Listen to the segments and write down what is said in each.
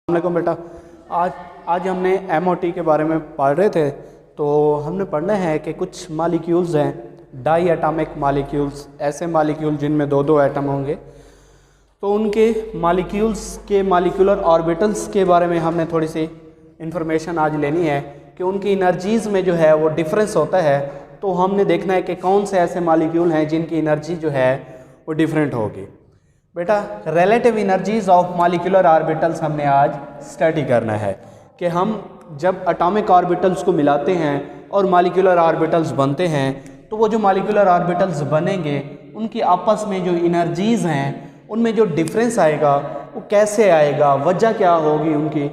वालेकुम बेटा। आज हमने MOT के बारे में पढ़ रहे थे। तो हमने पढ़ना है कि कुछ मालिक्यूल्स हैं, डाई एटॉमिक मालिक्यूल्स, ऐसे मालिक्यूल जिनमें दो दो एटम होंगे। तो उनके मालिक्यूल्स के मालिक्यूलर ऑर्बिटल्स के बारे में हमने थोड़ी सी इंफॉर्मेशन आज लेनी है कि उनकी एनर्जीज़ में जो है वो डिफरेंस होता है। तो हमने देखना है कि कौन से ऐसे मालिक्यूल हैं जिनकी एनर्जी जो है वो डिफरेंट होगी। बेटा, relative energies of molecular orbitals हमने आज स्टडी करना है कि हम जब एटॉमिक ऑर्बिटल्स को मिलाते हैं और मॉलिक्यूलर ऑर्बिटल्स बनते हैं तो वो जो मॉलिक्यूलर ऑर्बिटल्स बनेंगे उनकी आपस में जो एनर्जीज़ हैं उनमें जो डिफरेंस आएगा वो कैसे आएगा, वजह क्या होगी उनकी।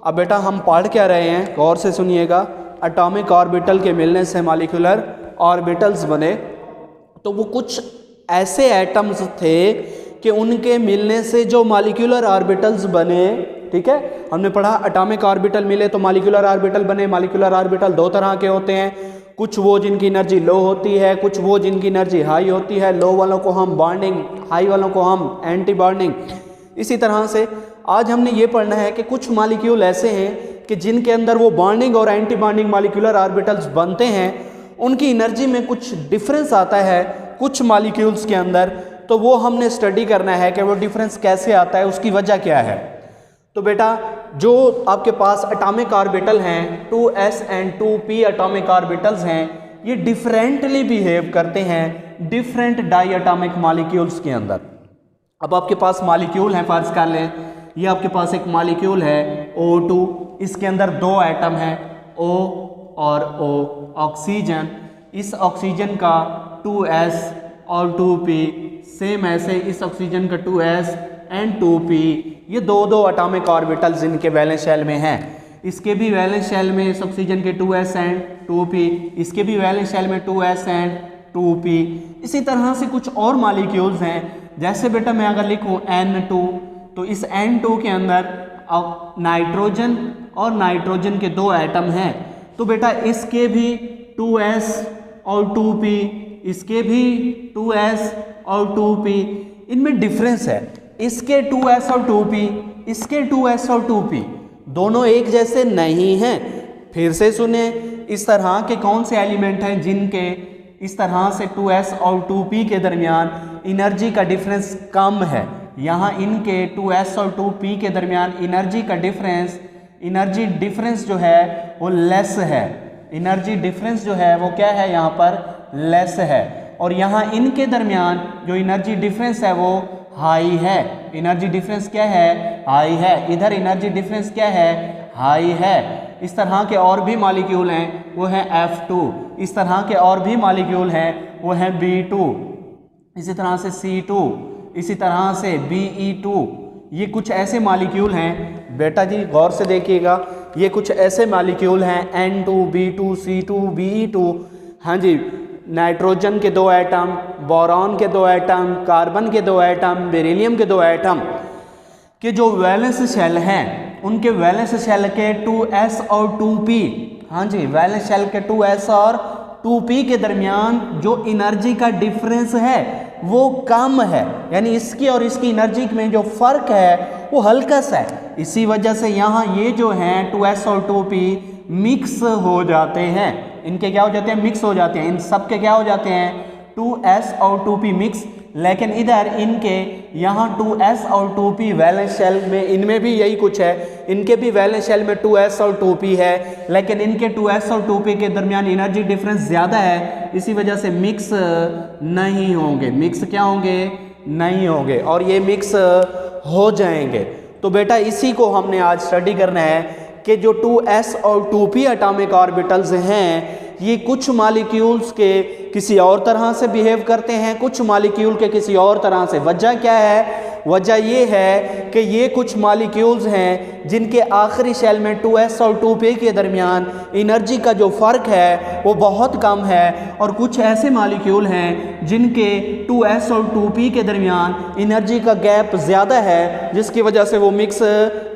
अब बेटा हम पढ़ क्या रहे हैं, गौर से सुनिएगा। एटॉमिक ऑर्बिटल के मिलने से मॉलिक्यूलर ऑर्बिटल्स बने, तो वो कुछ ऐसे एटम्स थे कि उनके मिलने से जो मॉलिक्यूलर ऑर्बिटल्स बने, ठीक है। हमने पढ़ा एटॉमिक ऑर्बिटल मिले तो मॉलिक्यूलर ऑर्बिटल बने। मॉलिक्यूलर ऑर्बिटल दो तरह के होते हैं, कुछ वो जिनकी एनर्जी लो होती है, कुछ वो जिनकी एनर्जी हाई होती है। लो वालों को हम बॉन्डिंग, हाई वालों को हम एंटी बॉन्डिंग। इसी तरह से आज हमने ये पढ़ना है कि कुछ मॉलिक्यूल ऐसे हैं कि जिनके अंदर वो बॉन्डिंग और एंटी बॉन्डिंग मॉलिक्यूलर ऑर्बिटल्स बनते हैं, उनकी एनर्जी में कुछ डिफरेंस आता है कुछ मॉलिक्यूल्स के अंदर। तो वो हमने स्टडी करना है कि वो डिफरेंस कैसे आता है, उसकी वजह क्या है। तो बेटा, जो आपके पास एटॉमिक ऑर्बिटल हैं 2s and 2p atomic orbitals हैं, ये डिफरेंटली बिहेव करते हैं डिफरेंट डाई एटॉमिक मॉलिक्यूल्स के अंदर। अब आपके पास मॉलिक्यूल है, फर्ज कर लें ये आपके पास एक मॉलिक्यूल है O2, इसके अंदर दो एटम हैं O और O, ऑक्सीजन। इस ऑक्सीजन का 2s और 2p, सेम ऐसे इस ऑक्सीजन का 2s एंड 2p, ये दो दो एटॉमिक ऑर्बिटल्स इनके वैलेंस शेल में हैं। इसके भी वैलेंस शेल में इस ऑक्सीजन के 2s एंड 2p, इसके भी वैलेंस शेल में 2s एंड 2p। इसी तरह से कुछ और मॉलिक्यूल्स हैं, जैसे बेटा मैं अगर लिखूं N2, तो इस N2 के अंदर नाइट्रोजन और नाइट्रोजन के दो एटम हैं। तो बेटा इसके भी 2s और 2p, इसके भी 2s और 2p, इनमें डिफरेंस है। इसके 2s और 2p, इसके 2s और 2p दोनों एक जैसे नहीं हैं। फिर से सुने, इस तरह के कौन से एलिमेंट हैं जिनके इस तरह से 2s और 2p के दरमियान एनर्जी का डिफरेंस कम है। यहाँ इनके 2s और 2p के दरमियान एनर्जी का डिफरेंस, एनर्जी डिफरेंस जो है वो लेस है। एनर्जी डिफरेंस जो है वो क्या है, यहाँ पर लेस है। और यहाँ इनके दरमियान जो एनर्जी डिफरेंस है वो हाई है। एनर्जी डिफरेंस क्या है, हाई है। इधर एनर्जी डिफरेंस क्या है, हाई है। इस तरह के और भी मॉलिक्यूल हैं, वो है F2। इस तरह के और भी मॉलिक्यूल हैं, वो है B2। इसी तरह से C2, इसी तरह से BE2। ये कुछ ऐसे मॉलिक्यूल हैं बेटा जी, गौर से देखिएगा, ये कुछ ऐसे मॉलिक्यूल हैं N2, B2, C2, BE2। हाँ जी, नाइट्रोजन के दो एटम, बोरॉन के दो एटम, कार्बन के दो एटम, बेरिलियम के दो एटम के जो वैलेंस शेल हैं, उनके वैलेंस शेल के 2s और 2p, हाँ जी, वैलेंस शेल के 2s और 2p के दरमियान जो एनर्जी का डिफरेंस है वो कम है। यानी इसकी और इसकी एनर्जी में जो फर्क है वो हल्का सा है। इसी वजह से यहाँ ये जो हैं 2s और 2p मिक्स हो जाते हैं। इनके क्या हो जाते हैं, मिक्स हो जाते हैं। इन सब के क्या हो जाते हैं, 2s और 2p मिक्स। लेकिन इधर इनके यहाँ 2s और 2p वैलेंस शेल में, इनमें भी यही कुछ है। इनके भी वैलेंस शेल में 2s और 2p है, लेकिन इनके 2s और 2p के दरमियान एनर्जी डिफरेंस ज़्यादा है। इसी वजह से मिक्स नहीं होंगे। मिक्स क्या होंगे, नहीं होंगे, और ये मिक्स हो जाएंगे। तो बेटा इसी को हमने आज स्टडी करना है कि जो 2s और 2p एटॉमिक ऑर्बिटल्स हैं, ये कुछ मॉलिक्यूल्स के किसी और तरह से बिहेव करते हैं, कुछ मॉलिक्यूल के किसी और तरह से। वजह क्या है, वजह ये है कि ये कुछ मॉलिक्यूल्स हैं जिनके आखिरी शेल में 2s और 2p के दरमियान एनर्जी का जो फ़र्क है वो बहुत कम है, और कुछ ऐसे मॉलिक्यूल हैं जिनके 2s और 2p के दरमियान एनर्जी का गैप ज़्यादा है, जिसकी वजह से वो मिक्स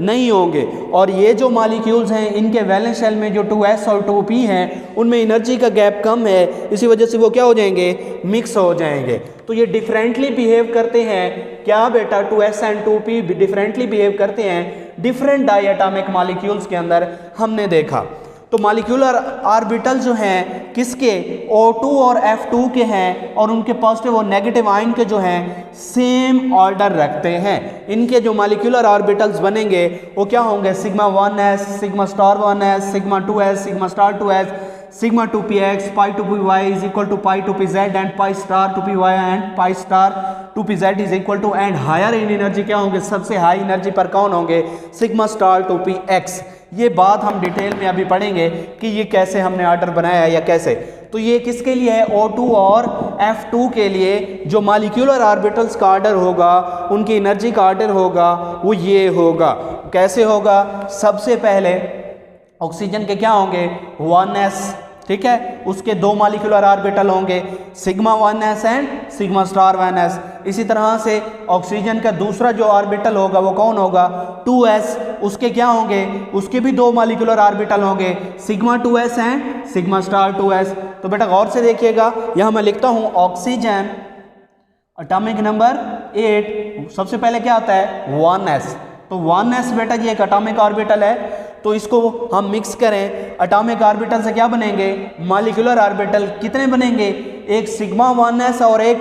नहीं होंगे। और ये जो मॉलिक्यूल्स हैं इनके वैलेंस शेल में जो 2s और 2p हैं उनमें एनर्जी का गैप कम है, इसी वजह से वो क्या हो जाएंगे, मिक्स हो जाएंगे। तो ये डिफरेंटली बिहेव करते हैं। क्या बेटा, 2s and 2p differently behave करते हैं। डिफरेंट डाई एटॉमिक मॉलिक्यूल्स के अंदर हमने देखा। तो मॉलिक्यूलर ऑर्बिटल जो हैं किसके, O2 और F2 के हैं, और उनके पॉजिटिव और नेगेटिव आयन के जो हैं सेम ऑर्डर रखते हैं। इनके जो मॉलिक्यूलर ऑर्बिटल्स बनेंगे वो क्या होंगे, sigma 1s, sigma star 1s, sigma 2s, sigma star 2s, sigma 2px, pi 2py is equal to pi 2pz and pi star 2py and pi star 2pz is equal to, and higher in energy क्या होंगे, सबसे high energy पर कौन होंगे, sigma star 2px। ये बात हम detail में अभी पढ़ेंगे कि ये कैसे हमने ऑर्डर बनाया या कैसे। तो ये किसके लिए है, O2 और F2 के लिए जो मॉलिक्यूलर ऑर्बिटल्स का ऑर्डर होगा, उनकी एनर्जी का ऑर्डर होगा वो ये होगा। कैसे होगा, सबसे पहले ऑक्सीजन के क्या होंगे 1s, ठीक है, उसके दो मॉलिक्यूलर ऑर्बिटल होंगे sigma 1s and sigma star 1s। इसी तरह से ऑक्सीजन का दूसरा जो ऑर्बिटल होगा वो कौन होगा 2s, उसके क्या होंगे, उसके भी दो मॉलिक्यूलर ऑर्बिटल होंगे sigma 2s and sigma star 2s। तो बेटा गौर से देखिएगा, यहाँ मैं लिखता हूँ ऑक्सीजन एटॉमिक नंबर 8, सबसे पहले क्या आता है 1s। तो 1s बेटा जी एक एटॉमिक ऑर्बिटल है, तो इसको हम मिक्स करें, एटॉमिक ऑर्बिटल से क्या बनेंगे, मॉलिक्यूलर ऑर्बिटल कितने बनेंगे, एक सिग्मा 1s और एक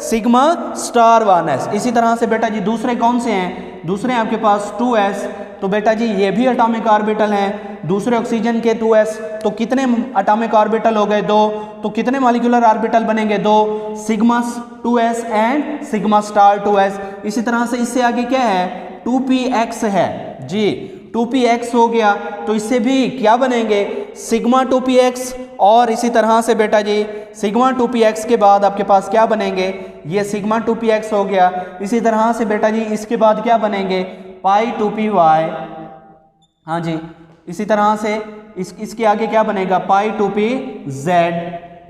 सिग्मा स्टार 1s। इसी तरह से बेटा जी दूसरे कौन से हैं, दूसरे आपके पास 2s, तो बेटा जी ये भी एटॉमिक ऑर्बिटल हैं, दूसरे ऑक्सीजन के 2s, तो कितने एटॉमिक ऑर्बिटल हो गए 2, तो कितने मॉलिक्यूलर ऑर्बिटल बनेंगे 2, sigma 2s and sigma star 2s। इसी तरह से इससे आगे क्या है 2px है जी, 2px हो गया, तो इससे भी क्या बनेंगे सिग्मा 2px, और इसी तरह से बेटा जी सिग्मा 2px के बाद आपके पास क्या बनेंगे, ये सिग्मा 2px हो गया। इसी तरह से बेटा जी इसके बाद क्या बनेंगे पाई 2py, हाँ जी, इसी तरह से इसके आगे क्या बनेगा पाई 2pz।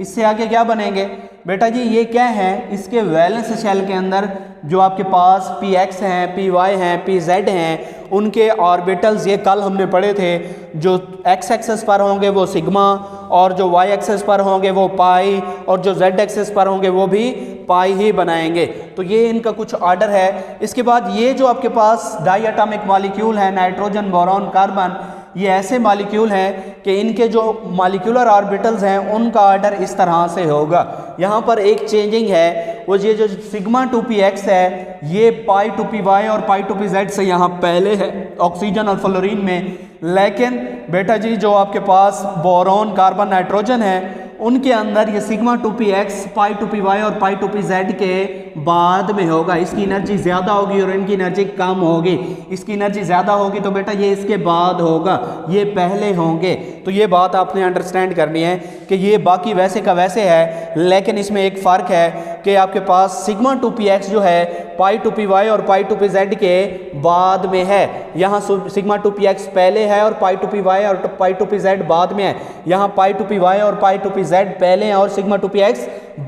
इससे आगे क्या बनेंगे बेटा जी, ये क्या है, इसके वैलेंस शेल के अंदर जो आपके पास px हैं, py हैं, pz हैं, उनके ऑर्बिटल्स ये कल हमने पढ़े थे, जो x एक्सेस पर होंगे वो सिग्मा, और जो y एक्सेस पर होंगे वो पाई, और जो z एक्सेस पर होंगे वो भी पाई ही बनाएंगे। तो ये इनका कुछ ऑर्डर है। इसके बाद ये जो आपके पास डाई एटॉमिक मॉलिक्यूल है, नाइट्रोजन, बोरॉन, कार्बन, ये ऐसे मॉलिक्यूल हैं कि इनके जो मॉलिक्यूलर ऑर्बिटल्स हैं उनका ऑर्डर इस तरह से होगा। यहाँ पर एक चेंजिंग है, वो ये जो सिग्मा 2px है ये पाई 2py और पाई 2pz से यहाँ पहले है ऑक्सीजन और फ्लोरीन में, लेकिन बेटा जी जो आपके पास बोरॉन, कार्बन, नाइट्रोजन है उनके अंदर ये सिग्मा 2px, पाई 2py और पाई 2pz के बाद में होगा। इसकी एनर्जी ज़्यादा होगी और इनकी एनर्जी कम होगी। इसकी एनर्जी ज़्यादा होगी तो बेटा ये इसके बाद होगा, ये पहले होंगे। तो ये बात आपने अंडरस्टैंड करनी है कि ये बाकी वैसे का वैसे है, लेकिन इसमें एक फ़र्क है कि आपके पास सिग्मा 2px जो है पाई 2py और पाई 2pz के बाद में है। यहाँ सिग्मा 2px पहले है और पाई 2py और पाई 2pz बाद में है। यहाँ पाई 2py और पाई 2pz पहले हैं और सिग्मा 2px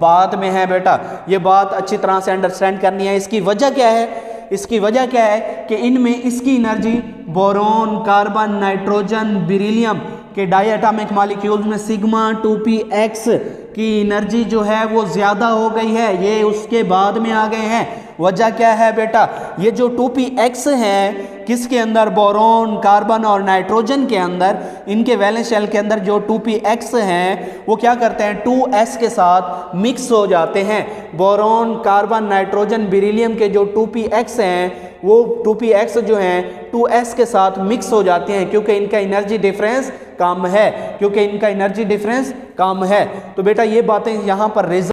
बाद में है। बेटा ये बात अच्छी तरह से अंडरस्टैंड करनी है। इसकी वजह क्या है, इसकी वजह क्या है कि इनमें इसकी energy boron, carbon, nitrogen, beryllium के डाई एटॉमिक मॉलिक्यूल्स में सिग्मा 2px की एनर्जी जो है वो ज़्यादा हो गई है, ये उसके बाद में आ गए हैं। वजह क्या है बेटा, ये जो 2px हैं किसके अंदर, बोरॉन, कार्बन और नाइट्रोजन के अंदर, इनके वैलेंस शेल के अंदर जो 2px हैं वो क्या करते हैं 2s के साथ मिक्स हो जाते हैं। बोरॉन, कार्बन, नाइट्रोजन, बेरिलियम के जो 2px हैं वो 2px जो हैं 2s के साथ मिक्स हो जाते हैं, क्योंकि इनका एनर्जी डिफरेंस कम है, क्योंकि इनका एनर्जी डिफरेंस कम है। तो बेटा ये बातें यहाँ पर रीज़न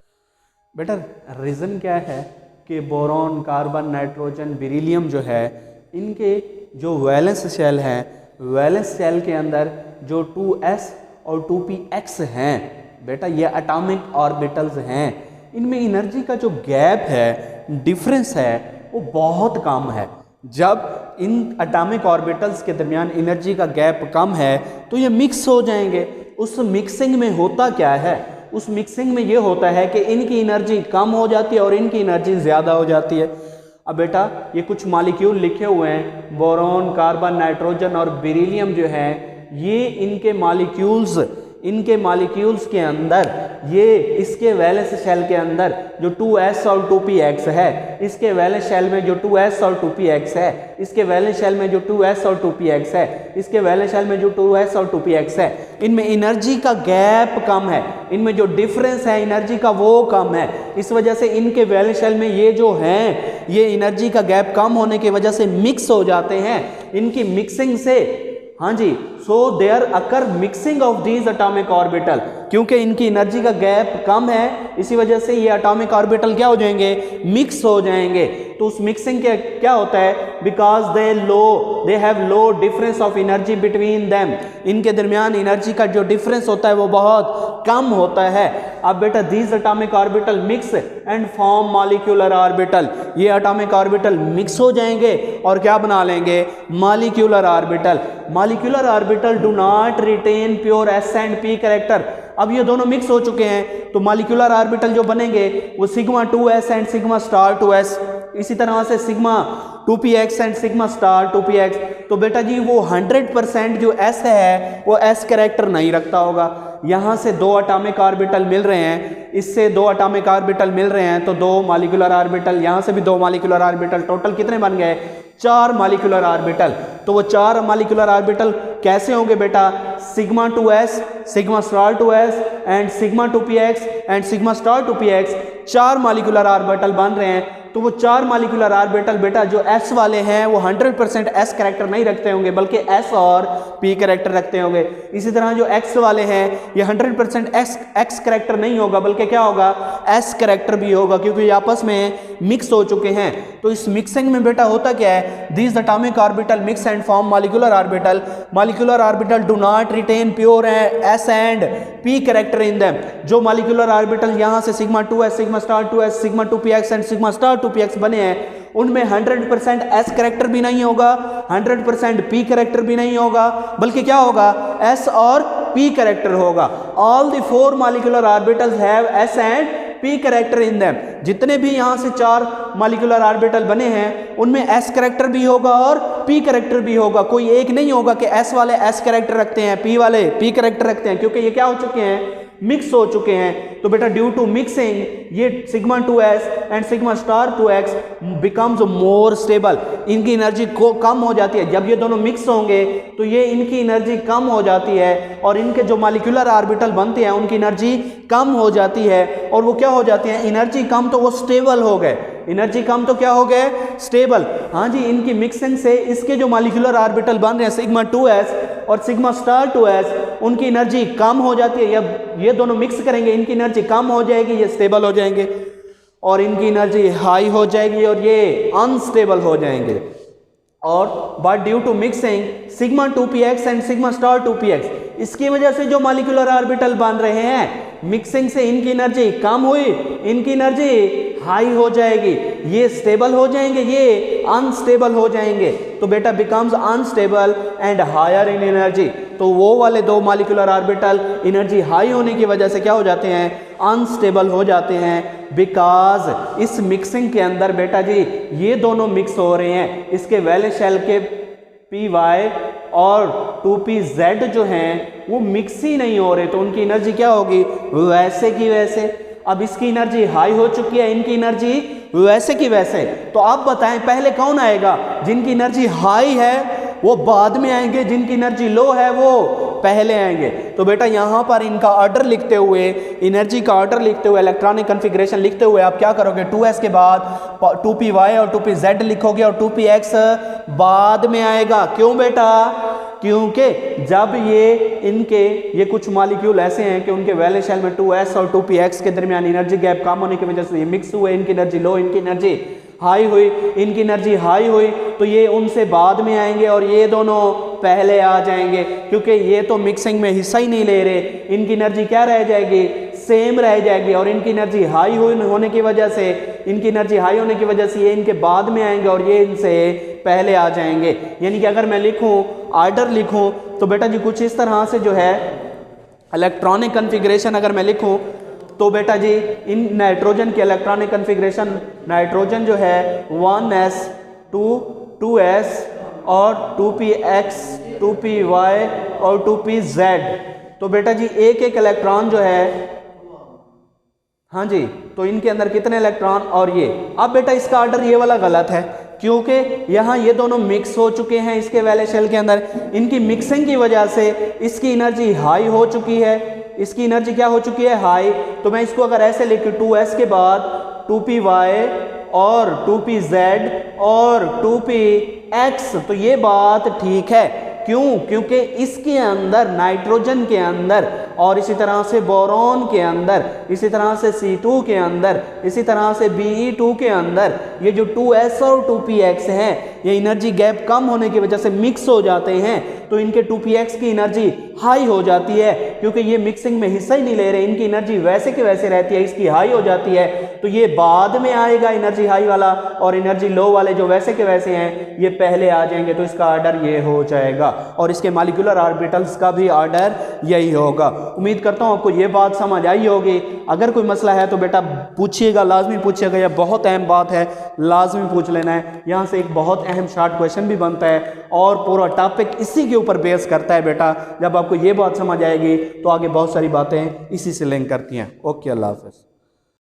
क्या है कि बोरॉन, कार्बन, नाइट्रोजन, बेरिलियम जो है इनके जो वैलेंस शेल हैं, वैलेंस शेल के अंदर जो 2s और 2px हैं बेटा ये एटॉमिक ऑर्बिटल्स हैं, इनमें एनर्जी का जो गैप है, डिफरेंस है वो बहुत कम है। जब इन एटॉमिक ऑर्बिटल्स के दरमियान एनर्जी का गैप कम है तो ये मिक्स हो जाएंगे। उस मिक्सिंग में होता क्या है, उस मिक्सिंग में ये होता है कि इनकी एनर्जी कम हो जाती है और इनकी एनर्जी ज़्यादा हो जाती है। अब बेटा ये कुछ मॉलिक्यूल लिखे हुए हैं, बोरॉन, कार्बन, नाइट्रोजन और बेरिलियम जो है ये इनके मॉलिक्यूल्स इनके मॉलिक्यूल्स के अंदर, ये इसके वैलेंस शेल के अंदर जो 2s और 2px है, इसके वैलेंस शेल में जो 2s और 2px है, इसके वैलेंस शेल में जो 2s और 2px है, इसके वैलेंस शेल में जो 2s और 2px है, इनमें एनर्जी का गैप कम है, इनमें जो डिफरेंस है एनर्जी का वो कम है। इस वजह से इनके वैलेंस शेल में ये जो हैं, ये एनर्जी का गैप कम होने की वजह से मिक्स हो जाते हैं। इनकी मिक्सिंग से, हाँ जी, so there occur mixing of these atomic orbital, क्योंकि इनकी एनर्जी का गैप कम है, इसी वजह से ये एटॉमिक ऑर्बिटल क्या हो जाएंगे, मिक्स हो जाएंगे। तो उस मिक्सिंग के क्या होता है, because they have low difference of energy between them, इनके दरमियान एनर्जी का जो डिफरेंस होता है वो बहुत कम होता है। अब बेटा these atomic orbital mix and form molecular orbital, ये एटॉमिक ऑर्बिटल मिक्स हो जाएंगे और क्या बना लेंगे, molecular orbital. Molecular orbital do not retain pure s and p character. अब ये दोनों मिक्स हो चुके हैं तो मॉलिक्यूलर ऑर्बिटल जो बनेंगे वो sigma 2s and sigma star 2s, इसी तरह से sigma 2px and sigma star 2px। तो बेटा जी वो 100% जो s है वो s कैरेक्टर नहीं रखता होगा। यहाँ से दो एटॉमिक ऑर्बिटल मिल रहे हैं, इससे दो एटॉमिक ऑर्बिटल मिल रहे हैं, तो दो मॉलिक्यूलर ऑर्बिटल, यहाँ से भी दो मॉलिक्यूलर ऑर्बिटल, टोटल कितने बन गए, 4 मॉलिक्यूलर ऑर्बिटल। तो वो 4 मॉलिक्यूलर ऑर्बिटल कैसे होंगे बेटा, sigma 2s, sigma star 2s and sigma 2px and sigma star 2px, 4 molecular orbital बन रहे हैं। तो वो 4 मॉलिक्यूलर ऑर्बिटल बेटा जो s वाले हैं वो 100% s कैरेक्टर नहीं रखते होंगे, बल्कि s और p कैरेक्टर रखते होंगे। इसी तरह जो x वाले हैं ये 100% x कैरेक्टर नहीं होगा, बल्कि क्या होगा, s कैरेक्टर भी होगा, क्योंकि ये आपस में मिक्स हो चुके हैं। तो इस मिक्सिंग में बेटा होता क्या है, these atomic orbital mix and form molecular orbital. Molecular orbital do not retain pure s and p character in them. जो मॉलिक्यूलर ऑर्बिटल यहाँ से sigma 2s, sigma star 2s, sigma 2px and sigma star 2px बने हैं, उनमें 100% s character भी नहीं होगा, 100% p character भी नहीं होगा, बल्कि क्या होगा, s और p कैरेक्टर होगा। All the 4 molecular orbitals have s and p character in them. जितने भी यहाँ से 4 मॉलिक्यूलर ऑर्बिटल बने हैं उनमें s कैरेक्टर भी होगा और p कैरेक्टर भी होगा। कोई एक नहीं होगा कि s वाले s कैरेक्टर रखते हैं, p वाले p कैरेक्टर रखते हैं, क्योंकि ये क्या हो चुके हैं, मिक्स हो चुके हैं। तो बेटा ड्यू टू मिक्सिंग ये sigma 2s and sigma star 2x becomes more stable, इनकी एनर्जी को कम हो जाती है। जब ये दोनों मिक्स होंगे तो ये इनकी एनर्जी कम हो जाती है और इनके जो मॉलिक्यूलर ऑर्बिटल बनते हैं उनकी एनर्जी कम हो जाती है। और वो क्या हो जाती है, एनर्जी कम तो वो स्टेबल हो गए, एनर्जी कम तो क्या हो गए, स्टेबल। हाँ जी, इनकी मिक्सिंग से इसके जो मॉलिक्यूलर ऑर्बिटल बन रहे हैं सिग्मा 2s और सिग्मा स्टार 2s, उनकी एनर्जी कम हो जाती है। जब ये दोनों मिक्स करेंगे इनकी एनर्जी कम हो जाएगी, ये स्टेबल हो जाएंगे, और इनकी एनर्जी हाई हो जाएगी और ये अनस्टेबल हो जाएंगे। और but due to mixing sigma 2px and sigma star 2px, इसकी वजह से जो मॉलिक्यूलर ऑर्बिटल बन रहे हैं, मिक्सिंग से इनकी एनर्जी कम हुई, इनकी एनर्जी हाई हो जाएगी, ये स्टेबल हो जाएंगे, ये अनस्टेबल हो जाएंगे। तो बेटा becomes unstable and higher in energy. तो वो वाले दो मॉलिक्यूलर ऑर्बिटल एनर्जी हाई होने की वजह से क्या हो जाते हैं, अनस्टेबल हो जाते हैं। बिकॉज इस मिक्सिंग के अंदर बेटा जी ये दोनों मिक्स हो रहे हैं, इसके वैलेंस शेल के py और 2pz जो हैं वो मिक्स ही नहीं हो रहे, तो उनकी एनर्जी क्या होगी, वैसे की वैसे। अब इसकी एनर्जी हाई हो चुकी है, इनकी एनर्जी वैसे की वैसे। तो आप बताएं पहले कौन आएगा, जिनकी एनर्जी हाई है वो बाद में आएंगे, जिनकी एनर्जी लो है वो पहले आएंगे। तो बेटा यहाँ पर इनका ऑर्डर लिखते हुए, एनर्जी का ऑर्डर लिखते हुए, इलेक्ट्रॉनिक कॉन्फ़िगरेशन लिखते हुए आप क्या करोगे, 2s के बाद 2py और 2pz लिखोगे और 2px बाद में आएगा। क्यों बेटा, क्योंकि जब ये कुछ मॉलिक्यूल ऐसे हैं कि उनके वैलेंस शेल में 2s और 2px के दरमियान एनर्जी गैप कम होने की वजह से ये मिक्स हुए, इनकी एनर्जी लो, इनकी एनर्जी हाई हुई, इनकी एनर्जी हाई हुई, तो ये उनसे बाद में आएंगे और ये दोनों पहले आ जाएंगे, क्योंकि ये तो मिक्सिंग में हिस्सा ही नहीं ले रहे। इनकी एनर्जी क्या रह जाएगी, सेम रह जाएगी, और इनकी एनर्जी हाई होने की वजह से, इनकी एनर्जी हाई होने की वजह से ये इनके बाद में आएंगे और ये इनसे पहले आ जाएंगे। यानी कि अगर मैं लिखूं, ऑर्डर लिखूं, तो बेटा जी कुछ इस तरह से जो है इलेक्ट्रॉनिक कॉन्फ़िगरेशन अगर मैं लिखूं तो बेटा जी इन नाइट्रोजन की इलेक्ट्रॉनिक कॉन्फ़िगरेशन, नाइट्रोजन जो है 1s 2s और 2px 2py और 2pz, तो बेटा जी एक एक इलेक्ट्रॉन जो है, हाँ जी, तो इनके अंदर कितने इलेक्ट्रॉन और ये। अब बेटा इसका ऑर्डर ये वाला गलत है, क्योंकि यहाँ ये दोनों मिक्स हो चुके हैं इसके वैलेंस शेल के अंदर। इनकी मिक्सिंग की वजह से इसकी एनर्जी हाई हो चुकी है, इसकी एनर्जी क्या हो चुकी है, हाई। तो मैं इसको अगर ऐसे लिखूँ 2s के बाद 2py और 2pz और 2px, तो ये बात ठीक है। क्यों? क्योंकि इसके अंदर नाइट्रोजन के अंदर और इसी तरह से बोरॉन के अंदर, इसी तरह से C2 के अंदर, इसी तरह से Be2 के अंदर ये जो 2s और 2px हैं, ये एनर्जी गैप कम होने की वजह से मिक्स हो जाते हैं। तो इनके 2px की एनर्जी हाई हो जाती है, क्योंकि ये मिक्सिंग में हिस्सा ही नहीं ले रहे, इनकी एनर्जी वैसे के वैसे रहती है, इसकी हाई हो जाती है। तो ये बाद में आएगा एनर्जी हाई वाला, और एनर्जी लो वाले जो वैसे के वैसे हैं ये पहले आ जाएंगे। तो इसका ऑर्डर ये हो जाएगा, और इसके मॉलिक्यूलर ऑर्बिटल्स का भी ऑर्डर यही होगा। उम्मीद करता हूँ आपको ये बात समझ आई होगी। अगर कोई मसला है तो बेटा पूछिएगा, लाजमी पूछिएगा, यह बहुत अहम बात है, लाजमी पूछ लेना है। यहाँ से एक बहुत अहम शॉर्ट क्वेश्चन भी बनता है, और पूरा टॉपिक इसी के ऊपर बेस करता है बेटा। जब आपको ये बात समझ आएगी तो आगे बहुत सारी बातें इसी से लिंक करती हैं। ओके, अल्लाह हाफ़िज़।